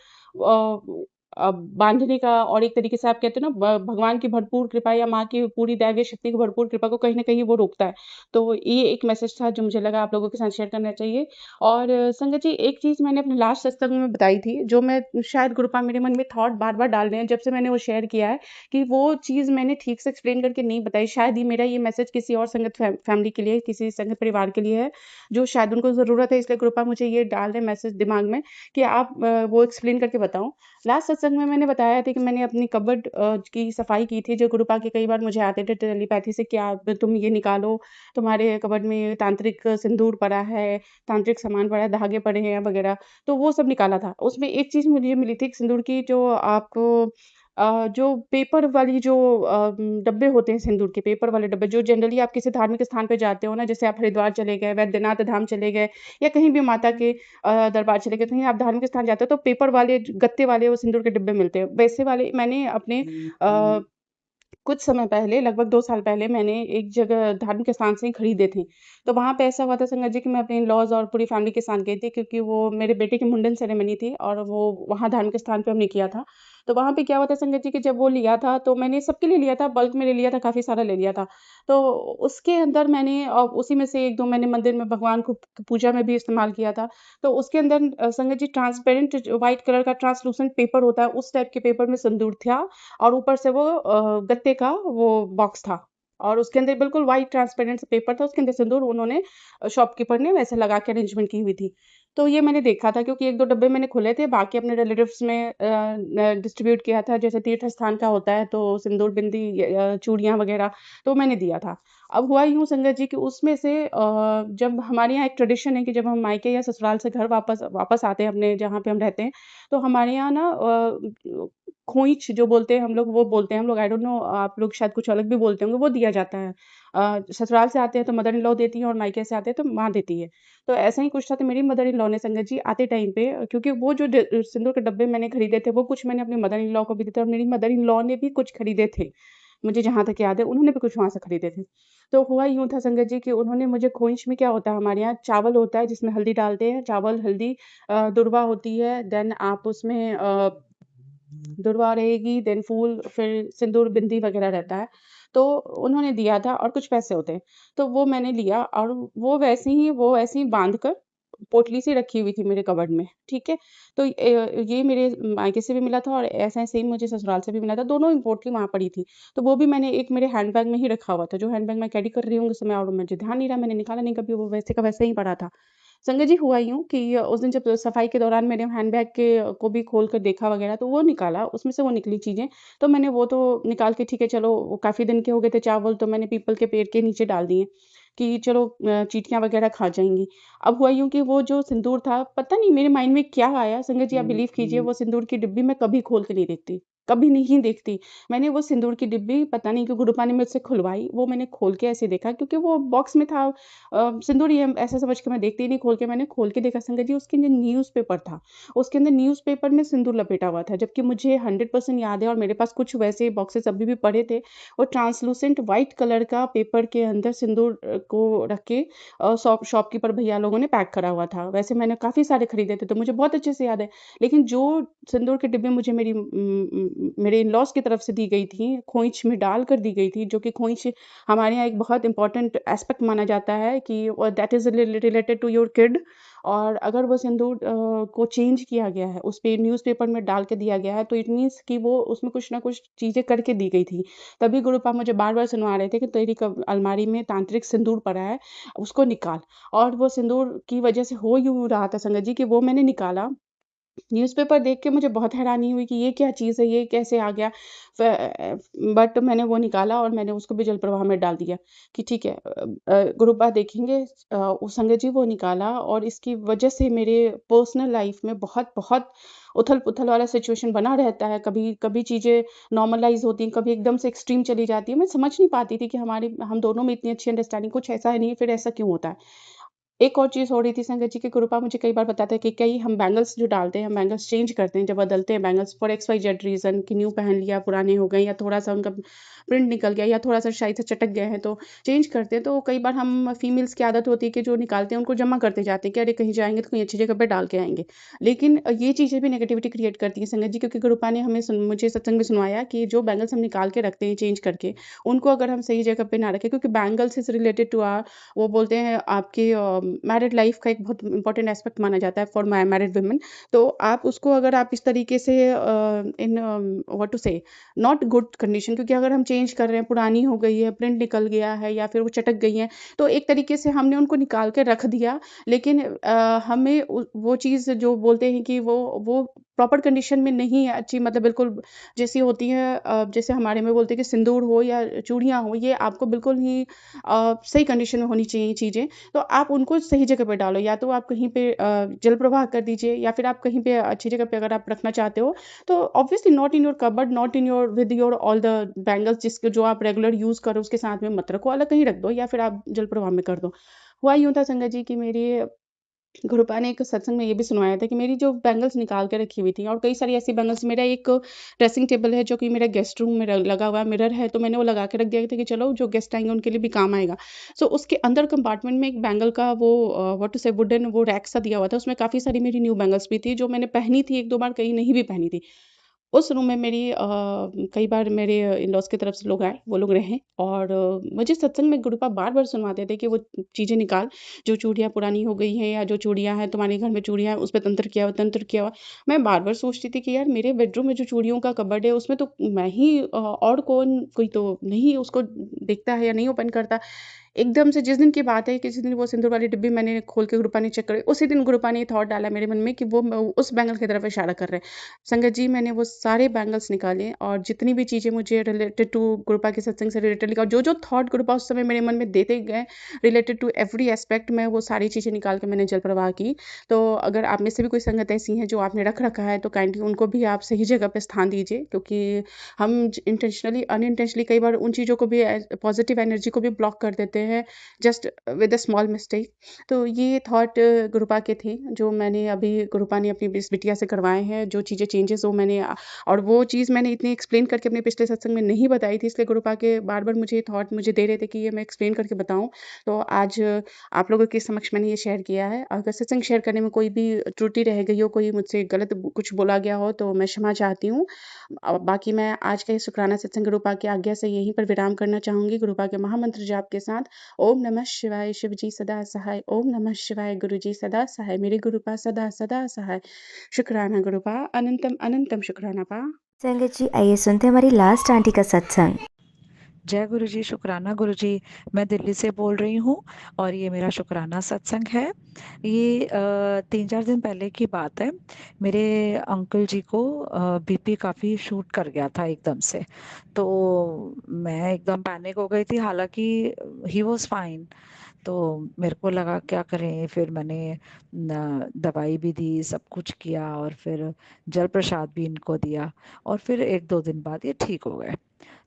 Speaker 2: बाँधने का, और एक तरीके से आप कहते हो ना भगवान की भरपूर कृपा या माँ की पूरी दैवीय शक्ति की भरपूर कृपा को कहीं न कहीं वो रोकता है। तो ये एक मैसेज था जो मुझे लगा आप लोगों के साथ शेयर करना चाहिए। और संगत जी, एक चीज़ मैंने अपने लास्ट सत्संग में बताई थी, जो मैं शायद गुरुपा मेरे मन में थॉट बार-बार डाल रहे हैं जब से मैंने वो शेयर किया है, कि वो चीज़ मैंने ठीक से एक्सप्लेन करके नहीं बताई। शायद ही मेरा ये मैसेज किसी और संगत फैमिली के लिए, किसी संगत परिवार के लिए है, जो शायद उनको ज़रूरत है, इसलिए गुरुपा मुझे ये डाल रहे हैं मैसेज दिमाग में कि आप वो एक्सप्लेन करके बताओ। लास्ट सत्संग में मैंने बताया था कि मैंने अपनी कबर्ड की सफाई की थी, जो गुरुपा के कई बार मुझे आते थे टेलीपैथी से कि आप तुम ये निकालो, तुम्हारे कबर्ड में तांत्रिक सिंदूर पड़ा है, तांत्रिक सामान पड़ा है, धागे पड़े हैं वगैरह, तो वो सब निकाला था। उसमें एक चीज़ मुझे मिली थी सिंदूर की, जो आपको जो पेपर वाली जो डब्बे होते हैं सिंदूर के, पेपर वाले डब्बे जो जनरली आप किसी धार्मिक स्थान पे जाते हो ना, जैसे आप हरिद्वार चले गए, वैद्यनाथ धाम चले गए या कहीं भी माता के दरबार चले गए, कहीं आप धार्मिक स्थान जाते हो तो पेपर वाले गत्ते वाले वो सिंदूर के डिब्बे मिलते हैं। वैसे वाले मैंने अपने कुछ समय पहले, लगभग 2 साल पहले, मैंने एक जगह धार्मिक स्थान से ही खरीदे थे। तो वहाँ पे ऐसा हुआ था संगत जी कि मैं अपने इन-लॉज़ और पूरी फैमिली के साथ गई थी, क्योंकि वो मेरे बेटे की मुंडन सेरेमनी थी और वो वहाँ धार्मिक स्थान पे हमने किया था। तो वहाँ पे क्या हुआ था संगत जी कि जब वो लिया था तो मैंने सबके लिए लिया था, बल्क में ले लिया था, काफ़ी सारा ले लिया था। तो उसके अंदर मैंने उसी में से 1-2 मैंने मंदिर में भगवान को पूजा में भी इस्तेमाल किया था। तो उसके अंदर संगत जी ट्रांसपेरेंट जो व्हाइट कलर का ट्रांसलूसेंट पेपर होता है, उस टाइप के पेपर में सिंदूर था और ऊपर से वो गत्ते का वो बॉक्स था और उसके अंदर बिल्कुल व्हाइट ट्रांसपेरेंट सा पेपर था, उसके अंदर सिंदूर उन्होंने शॉपकीपर ने वैसे लगा के अरेंजमेंट की हुई थी। तो ये मैंने देखा था, क्योंकि 1-2 डब्बे मैंने खोले थे, बाकी अपने रिलेटिव्स में डिस्ट्रीब्यूट किया था, जैसे तीर्थ स्थान का होता है, तो सिंदूर, बिंदी चूड़ियाँ वगैरह, तो मैंने दिया था। अब हुआ यूँ संगत जी कि उसमें से जब हमारे यहाँ एक ट्रेडिशन है कि जब हम मायके या ससुराल से घर वापस वापस आते हैं अपने जहाँ पे हम रहते हैं, तो हमारे यहाँ ना खोइच जो बोलते हैं हम लोग, वो बोलते हैं हम लोग, आई डोंट नो आप लोग शायद कुछ अलग भी बोलते होंगे, वो दिया जाता है। ससुराल से आते हैं तो मदर इन लॉ देती हैं और मायके से आते हैं तो माँ देती है। तो ऐसा ही कुछ था, तो मेरी मदर इन लॉ ने संगत जी आते टाइम पे, क्योंकि वो जो सिंदूर के डब्बे मैंने खरीदे थे, वो कुछ मैंने अपनी मदर इन लॉ को भी दिए थे और मेरी मदर इन लॉ ने भी कुछ खरीदे थे। मुझे जहाँ तक याद है, उन्होंने भी कुछ वहाँ से खरीदे थे। तो हुआ यूँ था संगत जी कि उन्होंने मुझे खोइच में क्या होता है, हमारे यहाँ चावल होता है जिसमें हल्दी डालते हैं, चावल, हल्दी, दूर्वा होती है, देन आप उसमें दूर्वा रहेगी, देन फूल, फिर सिंदूर, बिंदी वगैरह रहता है। तो उन्होंने दिया था और कुछ पैसे होते हैं। तो वो मैंने लिया और वो ऐसे ही बाँध कर पोटली सी रखी हुई थी मेरे कबर्ड में, ठीक है? तो ये मेरे मायके से भी मिला था और ऐसा सेम मुझे ससुराल से भी मिला था, दोनों ही पोटली वहाँ पड़ी थी। तो वो भी मैंने एक मेरे हैंडबैग में ही रखा हुआ था, जो हैंडबैग मैं कैरी कर रही हूँ उस समय, और मुझे ध्यान नहीं रहा, मैंने निकाला नहीं कभी, वो वैसे का वैसे ही पड़ा था। संगत जी हुआ यूँ कि उस दिन जब सफाई के दौरान मैंने हैंडबैग के को भी खोल कर देखा वगैरह, तो वो निकाला, उसमें से वो निकली चीज़ें, तो मैंने वो तो निकाल के ठीक है चलो, वो काफ़ी दिन के हो गए थे चावल, तो मैंने पीपल के पेड़ के नीचे डाल दिए कि चलो चींटियाँ वगैरह खा जाएँगी। अब हुआ यूँ कि वो जो सिंदूर था, पता नहीं मेरे माइंड में क्या आया संगत जी, आप बिलीव कीजिए, वो सिंदूर की डिब्बी मैं कभी खोल के नहीं देखती, कभी नहीं देखती। मैंने वो सिंदूर की डिब्बी पता नहीं क्यों गुरुपा ने मुझसे खुलवाई, वो मैंने खोल के ऐसे देखा, क्योंकि वो बॉक्स में था, सिंदूर ही है ऐसा समझ के मैं देखती ही नहीं, खोल के मैंने खोल के देखा संगत जी, उसके अंदर न्यूज़पेपर था। उसके अंदर न्यूज़पेपर में सिंदूर लपेटा हुआ था, जबकि मुझे 100% याद है और मेरे पास कुछ वैसे बॉक्सेस अभी भी पड़े थे। वो ट्रांसलूसेंट व्हाइट कलर का पेपर के अंदर सिंदूर को रख के शॉपकीपर भैया लोगों ने पैक करा हुआ था। वैसे मैंने काफ़ी सारे खरीदे थे, तो मुझे बहुत अच्छे से याद है। लेकिन जो सिंदूर के डिब्बे मुझे मेरे इन-लॉज़ की तरफ से दी गई थी, खोइच में डाल कर दी गई थी, जो कि खोइच हमारे यहाँ एक बहुत इम्पोर्टेंट एस्पेक्ट माना जाता है कि that is related to your kid, और अगर वो सिंदूर को चेंज किया गया है, उस पे न्यूज़पेपर में डाल के दिया गया है, तो इट मीन्स कि वो उसमें कुछ ना कुछ चीज़ें करके दी गई थी। तभी गुरुपा मुझे बार-बार सुनवा रहे थे कि तेरी अलमारी में तांत्रिक सिंदूर पड़ा है, उसको निकाल। और वो सिंदूर की वजह से हो यूँ रहा था संगत जी कि वो मैंने निकाला, न्यूज़पेपर देख के मुझे बहुत हैरानी हुई कि ये क्या चीज़ है, ये कैसे आ गया? बट मैंने वो निकाला और मैंने उसको भी जल प्रवाह में डाल दिया कि ठीक है, गुरुबा देखेंगे। उस संगत जी वो निकाला और इसकी वजह से मेरे पर्सनल लाइफ़ में बहुत-बहुत उथल-पुथल वाला सिचुएशन बना रहता है। कभी कभी चीज़ें नॉर्मलाइज़ होती हैं, कभी एकदम से एक्सट्रीम चली जाती है। मैं समझ नहीं पाती थी कि हम दोनों में इतनी अच्छी अंडरस्टैंडिंग, कुछ ऐसा है नहीं, फिर ऐसा क्यों होता है? एक और चीज़ हो रही थी, संगत जी की कृपा मुझे कई बार बताते हैं कि कई हम बैंगल्स जो डालते हैं, हम बैंगल्स चेंज करते हैं, जब बदलते हैं bangles for X Y Z reason कि न्यू पहन लिया, पुराने हो गए या थोड़ा-सा उनका प्रिंट निकल गया या थोड़ा-सा शायद से चटक गए हैं, तो चेंज करते हैं। तो कई बार हम फीमेल्स की आदत होती है कि जो निकालते हैं उनको जमा करते जाते हैं कि अरे कहीं जाएँगे तो कहीं अच्छी जगह पे डाल के आएँगे। लेकिन ये चीज़ें भी नेगेटिविटी क्रिएट करती हैं संगत जी, क्योंकि गुरुपा ने मुझे सत्संग में सुनवाया कि जो बैंगल्स हम निकाल के रखते हैं चेंज करके, उनको अगर हम सही जगह पे ना रखें, क्योंकि बैंगल्स इज़ रिलेटेड टू वो बोलते हैं आपके मैरिड लाइफ का एक बहुत इंपॉर्टेंट एस्पेक्ट माना जाता है फॉर मैरिड वुमेन। तो आप उसको अगर आप इस तरीके से इन व्हाट टू से नॉट गुड कंडीशन, क्योंकि अगर हम चेंज कर रहे हैं, पुरानी हो गई है, प्रिंट निकल गया है या फिर वो चटक गई हैं, तो एक तरीके से हमने उनको निकाल के रख दिया। लेकिन हमें वो चीज़ जो बोलते हैं कि वो प्रॉपर कंडीशन में नहीं है अच्छी, मतलब बिल्कुल जैसी होती है, जैसे हमारे में बोलते हैं कि सिंदूर हो या चूड़ियाँ हो, ये आपको बिल्कुल ही सही कंडीशन में होनी चाहिए चीज़ें। तो आप उनको सही जगह पे डालो, या तो आप कहीं पे जल प्रवाह कर दीजिए या फिर आप कहीं पे अच्छी जगह पे अगर आप रखना चाहते हो, तो obviously not in your cupboard, not in your with your all the bangles जिसके जो आप रेगुलर यूज़ करो उसके साथ में मत रखो, अलग कहीं रख दो या फिर आप जल प्रवाह में कर दो। हुआ यूँ था संगत जी कि मेरी गुरुपा ने एक सत्संग में ये भी सुनवाया था कि मेरी जो बैंगल्स निकाल के रखी हुई थी और कई सारी ऐसी बैंगल्स, मेरा एक ड्रेसिंग टेबल है जो कि मेरा गेस्ट रूम में लगा हुआ मिरर है, तो मैंने वो लगा के रख दिया था कि चलो जो गेस्ट आएंगे उनके लिए भी काम आएगा। सो उसके अंदर कंपार्टमेंट में एक बैंगल का वो व्हाट टू से वुडन वो रैक सा दिया हुआ था, उसमें काफ़ी सारी मेरी न्यू बैंगल्स भी थी जो मैंने पहनी थी, एक दो बार, कहीं नहीं भी पहनी थी। उस रूम में मेरी कई बार मेरे इन-लॉज़ की तरफ से लोग आए, वो लोग रहे और मुझे सत्संग में गुरुपा बार-बार सुनवाते थे कि वो चीज़ें निकाल, जो चूड़ियाँ पुरानी हो गई हैं या जो चूड़ियाँ हैं तुम्हारे घर में चूड़ियाँ हैं, उस पे तंत्र किया हुआ, तंत्र किया हुआ। मैं बार-बार सोचती थी कि यार मेरे बेडरूम में जो चूड़ियों का कबर्ड है, उसमें तो मैं ही और कौन, कोई तो नहीं उसको देखता है या नहीं ओपन करता। एकदम से जिस दिन की बात है, किसी दिन वो सिंदूर वाली डिब्बी मैंने खोल के गुरुपा ने चेक करी, उसी दिन गुरुपा ने ये थॉट डाला मेरे मन में कि वो उस बैंगल की तरफ इशारा कर रहे हैं। संगत जी, मैंने वो सारे बैंगल्स निकाले और जितनी भी चीज़ें मुझे रिलेटेड टू गुरुपा के सत्संग से रिलेटेड लिखा, जो-जो थॉट गुरुपा उस समय मेरे मन में देते गए रिलेटेड टू एवरी एस्पेक्ट, मैं वो सारी चीज़ें निकाल के मैंने जल प्रवाह की। तो अगर आप में से भी कोई संगत ऐसी हैं जो आपने रख रखा है, तो काइंडली उनको भी आप सही जगह पे स्थान दीजिए, क्योंकि हम इंटेंशनली अनइंटेंशनली कई बार उन चीज़ों को भी पॉजिटिव एनर्जी को भी ब्लॉक कर देते हैं just with a small mistake. तो ये थॉट गुरुपा के थे जो मैंने अभी गुरुपा ने अपनी इस बिटिया से करवाए हैं, जो चीज़ें चेंजेस वो मैंने और वो चीज़ मैंने इतनी एक्सप्लेन करके अपने पिछले सत्संग में नहीं बताई थी, इसलिए गुरुपा के बार-बार मुझे थॉट मुझे दे रहे थे कि ये मैं एक्सप्लेन करके बताऊँ। तो आज आप लोगों के समक्ष मैंने ये शेयर किया है। अगर सत्संग शेयर करने में कोई भी त्रुटि रह गई हो, कोई मुझसे गलत कुछ बोला गया हो, तो मैं क्षमा चाहती हूँ। बाकी मैं आज का ये शुक्राना सत्संग गुरुपा की आज्ञा से यहीं पर विराम करना चाहूँगी, गुरुपा के महामंत्र जाप के साथ। ओम नमः शिवाय, शिव जी सदा सहाय। ओम नमः शिवाय, गुरु जी सदा सहाय। मेरे गुरुपा सदा सदा सहाय। शुक्राना गुरुपा, अनंतम अनंतम शुक्राना पा।
Speaker 1: संगत जी, आइए सुनते हैं हमारी लास्ट आंटी का सत्संग।
Speaker 3: जय गुरु जी, शुक्राना गुरु जी। मैं दिल्ली से बोल रही हूँ और ये मेरा शुक्राना सत्संग है। ये 3-4 दिन पहले की बात है। मेरे अंकल जी को बीपी काफ़ी शूट कर गया था एकदम से। तो मैं एकदम पैनिक हो गई थी, हालांकि ही वॉज फाइन। तो मेरे को लगा क्या करें, फिर मैंने दवाई भी दी, सब कुछ किया और फिर जल प्रसाद भी इनको दिया और फिर 1-2 दिन बाद ये ठीक हो गए।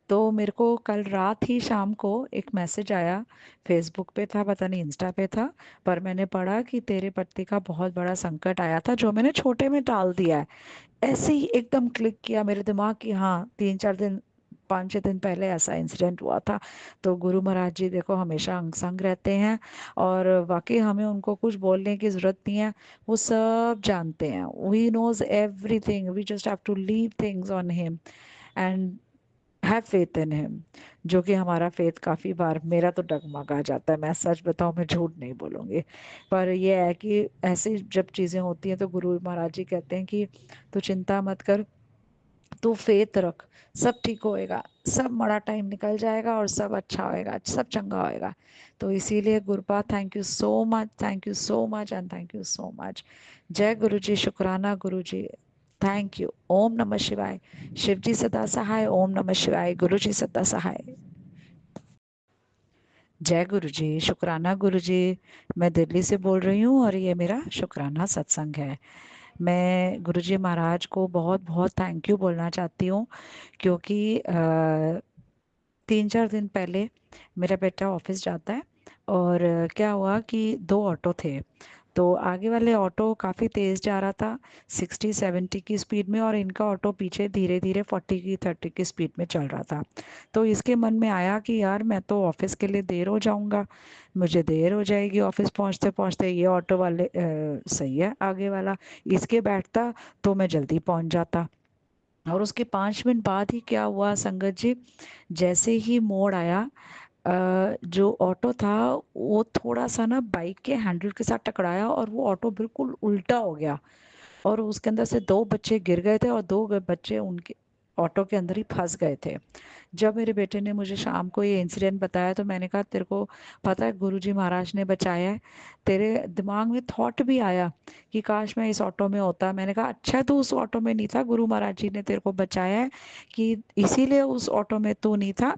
Speaker 3: तो मेरे को कल रात ही शाम को एक मैसेज आया, फेसबुक पे था, पता नहीं इंस्टा पे था, पर मैंने पढ़ा कि तेरे पति का बहुत बड़ा संकट आया था जो मैंने छोटे में टाल दिया है। ऐसे ही एकदम क्लिक किया मेरे दिमाग की, हाँ 3-4 दिन 5-6 दिन पहले ऐसा इंसिडेंट हुआ था। तो गुरु महाराज जी देखो हमेशा अंग संग रहते हैं और वाकई हमें उनको कुछ बोलने की जरूरत नहीं है। वो सब जानते हैं, we know everything, we just have to leave things on him and have faith in him. जो कि हमारा फेथ काफी बार मेरा तो डगमगा जाता है, मैं सच बताऊं, मैं झूठ नहीं बोलूंगी। पर ये है कि ऐसी जब चीजें होती हैं तो गुरु महाराज जी कहते हैं कि तू चिंता मत कर, तू फेथ रख, सब ठीक होएगा, सब बड़ा टाइम निकल जाएगा और सब अच्छा होएगा, सब चंगा होएगा। तो इसीलिए गुरबा, thank you so much, thank you so much and thank you so much. जय गुरु जी, शुक्राना गुरु जी, थैंक यू। ओम नमः शिवाय। शिव जी सदा सहाय। ओम नमः शिवाय। गुरु जी सदा सहाय। जय गुरु जी, शुक्राना गुरु जी। मैं दिल्ली से बोल रही हूँ और ये मेरा शुक्राना सत्संग है। मैं गुरु जी महाराज को बहुत बहुत थैंक यू बोलना चाहती हूँ, क्योंकि 3-4 दिन पहले मेरा बेटा ऑफिस जाता है और क्या हुआ कि दो ऑटो थे। तो आगे वाले ऑटो काफ़ी तेज़ जा रहा था, 60-70 की स्पीड में, और इनका ऑटो पीछे धीरे धीरे 40 की 30 की स्पीड में चल रहा था। तो इसके मन में आया कि यार मैं तो ऑफिस के लिए देर हो जाऊंगा, मुझे देर हो जाएगी ऑफिस पहुंचते पहुंचते। ये ऑटो वाले सही है आगे वाला, इसके बैठता तो मैं जल्दी पहुंच जाता। और उसके 5 मिनट बाद ही क्या हुआ संगत जी, जैसे ही मोड़ आया, जो ऑटो था वो थोड़ा सा ना बाइक के हैंडल के साथ टकराया और वो ऑटो बिल्कुल उल्टा हो गया, और उसके अंदर से दो बच्चे गिर गए थे और दो बच्चे उनके ऑटो के अंदर ही फंस गए थे। जब मेरे बेटे ने मुझे शाम को ये इंसिडेंट बताया तो मैंने कहा तेरे को पता है गुरुजी महाराज ने बचाया है। तेरे दिमाग में थॉट भी आया कि काश मैं इस ऑटो में होता। मैंने कहा अच्छा तू उस ऑटो में नहीं था, गुरु महाराज जी ने तेरे को बचाया है कि इसीलिए उस ऑटो में तू नहीं था,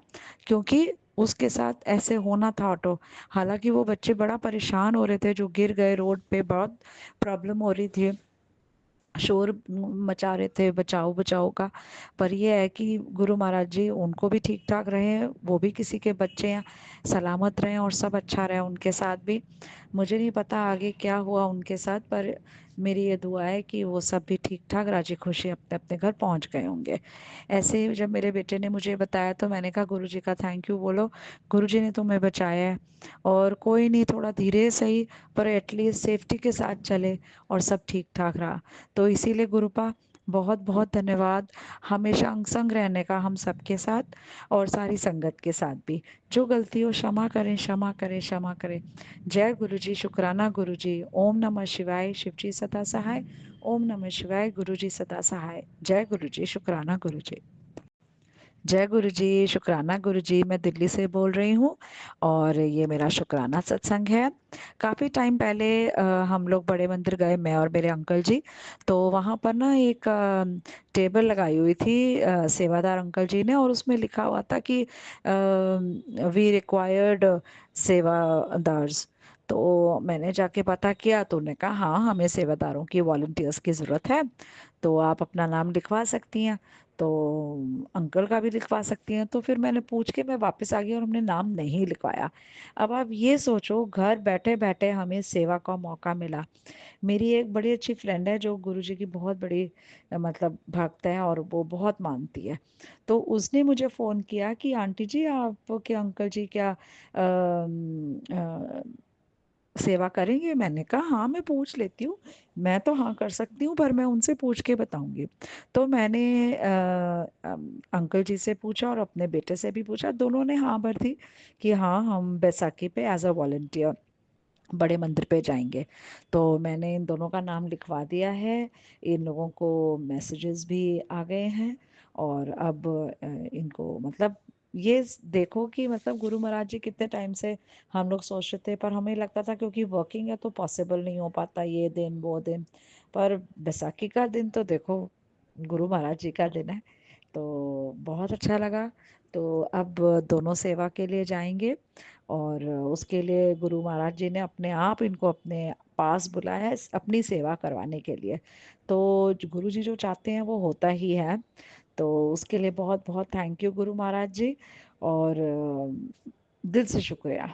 Speaker 3: क्योंकि उसके साथ ऐसे होना था ऑटो। हालांकि वो बच्चे बड़ा परेशान हो रहे थे, जो गिर गए रोड पे, बहुत प्रॉब्लम हो रही थी, शोर मचा रहे थे बचाओ बचाओ का। पर ये है कि गुरु महाराज जी उनको भी ठीक ठाक रहे, वो भी किसी के बच्चे हैं, सलामत रहे और सब अच्छा रहे उनके साथ भी। मुझे नहीं पता आगे क्या हुआ उनके साथ, पर मेरी ये दुआ है कि वो सब भी ठीक ठाक राजी खुशी अपने अपने घर पहुंच गए होंगे। ऐसे ही जब मेरे बेटे ने मुझे बताया तो मैंने कहा गुरु जी का थैंक यू बोलो, गुरु जी ने तुम्हें बचाया है। और कोई नहीं, थोड़ा धीरे सही पर एटलीस्ट सेफ्टी के साथ चले और सब ठीक ठाक रहा। तो इसीलिए गुरुपा बहुत बहुत धन्यवाद, हमेशा अंग संग रहने का हम सबके साथ और सारी संगत के साथ भी। जो गलती हो क्षमा करें, क्षमा करें, क्षमा करें। जय गुरु जी, शुक्राना गुरु जी। ओम नमः शिवाय। शिव जी सदा सहाय। ओम नमः शिवाय। गुरु जी सदा सहाय। जय गुरु जी, शुक्राना गुरु जी। जय गुरु जी, शुक्राना गुरु जी। मैं दिल्ली से बोल रही हूँ और ये मेरा शुक्राना सत्संग है। काफ़ी टाइम पहले हम लोग बड़े मंदिर गए, मैं और मेरे अंकल जी। तो वहाँ पर ना एक टेबल लगाई हुई थी सेवादार अंकल जी ने, और उसमें लिखा हुआ था कि वी रिक्वायर्ड सेवादार्स। तो मैंने जाके पता किया तो उन्होंने कहा हाँ हमें सेवादारों की, वॉलंटियर्स की ज़रूरत है, तो आप अपना नाम लिखवा सकती हैं, तो अंकल का भी लिखवा सकती हैं। तो फिर मैंने पूछ के मैं वापस आ गई और हमने नाम नहीं लिखवाया। अब आप ये सोचो, घर बैठे बैठे हमें सेवा का मौका मिला। मेरी एक बड़ी अच्छी फ्रेंड है जो गुरुजी की बहुत बड़ी मतलब भक्त है और वो बहुत मानती है। तो उसने मुझे फ़ोन किया कि आंटी जी आपके अंकल जी क्या सेवा करेंगे। मैंने कहा हाँ मैं पूछ लेती हूँ, मैं तो हाँ कर सकती हूँ पर मैं उनसे पूछ के बताऊंगी। तो मैंने अंकल जी से पूछा और अपने बेटे से भी पूछा, दोनों ने हाँ भर दी कि हाँ हम बैसाखी पे एज अ वॉलेंटियर बड़े मंदिर पे जाएंगे। तो मैंने इन दोनों का नाम लिखवा दिया है, इन लोगों को मैसेजेस भी आ गए हैं। और अब इनको मतलब ये देखो कि मतलब गुरु महाराज जी कितने टाइम से हम लोग सोच रहे थे, पर हमें लगता था क्योंकि वर्किंग है तो पॉसिबल नहीं हो पाता ये दिन वो दिन। पर बैसाखी का दिन तो देखो गुरु महाराज जी का दिन है, तो बहुत अच्छा लगा। तो अब दोनों सेवा के लिए जाएंगे और उसके लिए गुरु महाराज जी ने अपने आप इनको अपने पास बुलाया है अपनी सेवा करवाने के लिए। तो गुरु जी जो चाहते हैं वो होता ही है। तो उसके लिए बहुत बहुत थैंक यू गुरु महाराज जी, और दिल से शुक्रिया।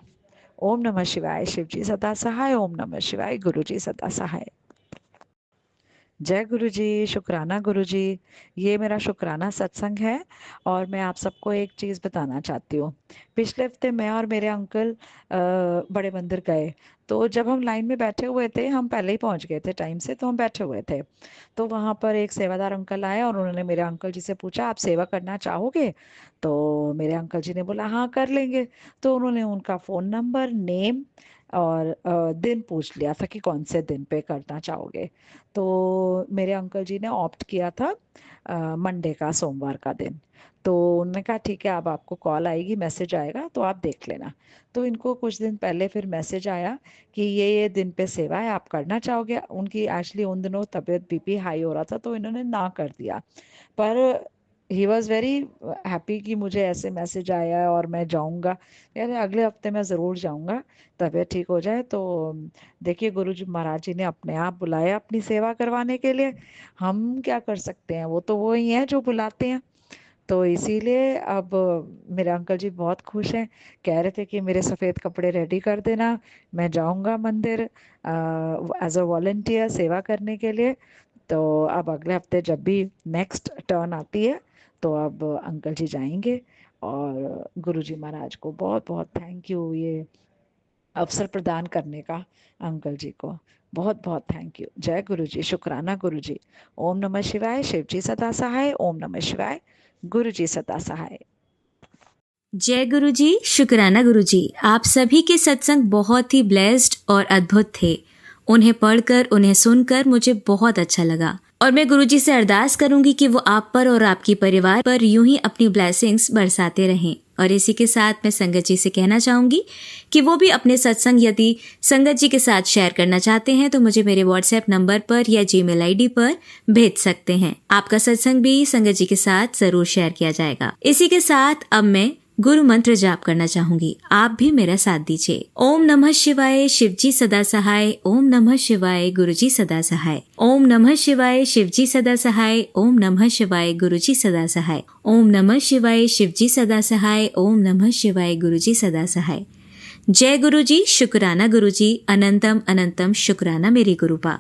Speaker 3: ओम नमः शिवाय। शिव जी सदा सहाय। ओम नमः शिवाय। गुरु जी सदा सहाय। जय गुरु जी, शुक्राना गुरु जी। ये मेरा शुक्राना सत्संग है और मैं आप सबको एक चीज़ बताना चाहती हूँ। पिछले हफ्ते मैं और मेरे अंकल बड़े मंदिर गए। तो जब हम लाइन में बैठे हुए थे, हम पहले ही पहुंच गए थे टाइम से, तो हम बैठे हुए थे। तो वहां पर एक सेवादार अंकल आए और उन्होंने मेरे अंकल जी से पूछा आप सेवा करना चाहोगे। तो मेरे अंकल जी ने बोला हाँ कर लेंगे। तो उन्होंने उनका फ़ोन नंबर, नेम और दिन पूछ लिया था कि कौन से दिन पे करना चाहोगे। तो मेरे अंकल जी ने ऑप्ट किया था मंडे का, सोमवार का दिन। तो उन्होंने कहा ठीक है, अब आपको कॉल आएगी, मैसेज आएगा, तो आप देख लेना। तो इनको कुछ दिन पहले फिर मैसेज आया कि ये दिन पे सेवा है, आप करना चाहोगे। उनकी एक्चुअली उन दिनों तबीयत बीपी हाई हो रहा था, तो इन्होंने ना कर दिया। पर ही वॉज वेरी हैप्पी कि मुझे ऐसे मैसेज आया है और मैं जाऊंगा। यार अगले हफ्ते मैं ज़रूर जाऊंगा, तबीयत ठीक हो जाए तो। देखिए, गुरु जी महाराज जी ने अपने आप बुलाया अपनी सेवा करवाने के लिए। हम क्या कर सकते हैं, वो तो वो ही हैं जो बुलाते हैं। तो इसीलिए अब मेरे अंकल जी बहुत खुश हैं। कह रहे थे कि मेरे सफ़ेद कपड़े रेडी कर देना, मैं जाऊंगा मंदिर एज अ वॉलंटियर सेवा करने के लिए। तो अब अगले हफ्ते जब भी नेक्स्ट टर्न आती है, तो अब अंकल जी जाएंगे। और गुरुजी महाराज को बहुत बहुत थैंक यू, ये अवसर प्रदान करने का। अंकल जी को बहुत बहुत थैंक यू। जय गुरु जी, शुक्राना गुरु जी। ओम नमः शिवाय। शिव जी सदा सहाय। ओम नमः शिवाय। गुरु जी सदा सहाय।
Speaker 1: जय गुरु जी, शुक्राना गुरु जी। आप सभी के सत्संग बहुत ही ब्लेस्ड और अद्भुत थे। उन्हें पढ़कर, उन्हें सुनकर मुझे बहुत अच्छा लगा और मैं गुरु जी से अरदास करूंगी कि वो आप पर और आपके परिवार पर यूं ही अपनी ब्लेसिंग्स बरसाते रहें। और इसी के साथ मैं संगत जी से कहना चाहूंगी कि वो भी अपने सत्संग यदि संगत जी के साथ शेयर करना चाहते हैं तो मुझे मेरे व्हाट्सएप नंबर पर या जीमेल आईडी पर भेज सकते हैं। आपका सत्संग भी संगत जी के साथ जरूर शेयर किया जाएगा। इसी के साथ अब मैं गुरु मंत्र जाप करना चाहूंगी, आप भी मेरा साथ दीजिए। ओम नमः शिवाय, शिवजी सदा सहाय। ओम नमः शिवाय, गुरुजी सदा सहाय। ओम नमः शिवाय, शिवजी सदा सहाय। ओम नमः शिवाय, गुरुजी सदा सहाय। ओम नमः शिवाय, शिवजी सदा सहाय। ओम नमः शिवाय, गुरुजी सदा सहाय। जय गुरुजी, शुक्राना गुरुजी। अनंतम अनंतम शुक्राना मेरे गुरुपा।